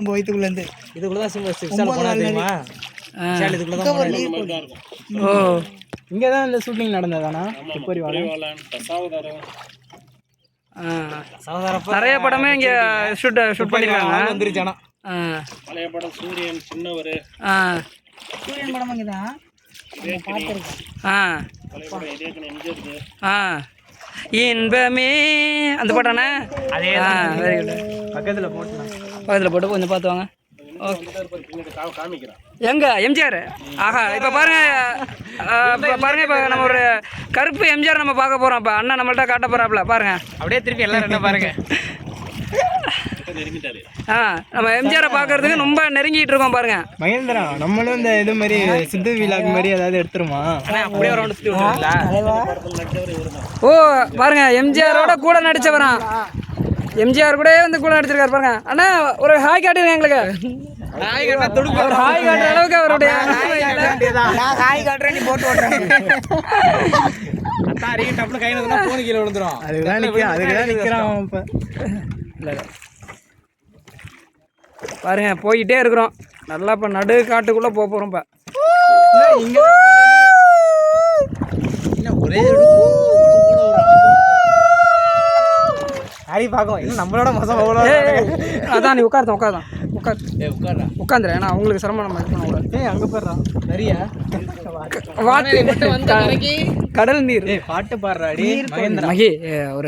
நம்ம வயிற்றுக்குள்ளேருந்து இதுக்குள்ள தான் போனா தெரியுமா? இதுக்குள்ள தான். ஓ இங்கே தான் இந்த ஷூட்டிங் நடந்ததானா? நிறைய படமே இங்கே ஷூட் பண்ணிருக்காங்க. வந்துருச்சு. பழைய படம் சூரியன் சின்னவர், சூரியன் படம் அங்கே தான் இன்பமே அந்த பாட்டானே அதே வெரி குட். பக்கத்தில் போட்டு போட்டு கொஞ்சம் பார்த்து வாங்க. காமிக்கிறேன். எங்க எம்ஜிஆர்? ஆஹா இப்போ பாருங்க, இப்போ நம்ம ஒரு கருப்பு எம்ஜிஆர் நம்ம பார்க்க போகிறோம். இப்போ அண்ணன் நம்மள்ட்ட காட்ட போகிறாப்புல பாருங்க. அப்படியே திருப்பி எல்லாரும் என்ன பாருங்க. நம்ம எம்ஜிஆரை பார்க்கறதுக்கு ரொம்ப நெருங்கிட்டு இருக்கோம் பாருங்க. மகேந்திரா நம்மளும் இந்த இது மாதிரி சித்து விலாக் மாதிரி ஏதாவது எடுத்துருமா? அப்படியே ரவுண்ட் சுற்றி விட்டுருங்களா? ஓ பாருங்க, எம்ஜிஆரோட கூட நடிச்சவரான். எம்ஜிஆர் கூட வந்து கூட நடிச்சிருக்காரு பாருங்க. அண்ணா ஒரு ஹாய் காட்டுங்க எங்களுக்கு. ஹாய் காட்டுற அளவுக்கு அவருடைய ஹாய் காட்டுறேன், நீ போட்டு ஓட்டுறேன். டப்புனு கை நடுனா போன் கீழே விழுந்துரும். அதுதான் நிற்கிறான் இப்போ. இல்லை பாருங்க, போய்கிட்டே இருக்கிறோம். நல்லா இப்போ நடு காட்டுக்குள்ளே போக போகிறோம். இப்போ இங்கே ஒரே ஹரி பார்க்கும் இன்னும் நம்மளோட மோசம். அதான் நீ உட்காந்துரு. ஏன்னா அவங்களுக்கு சிரமம் நம்ம இது பண்ணக்கூடாது. அங்கே போடுறான் நிறையா கடல் நீர் பாட்டு பாடுறாடி மகி ஒரு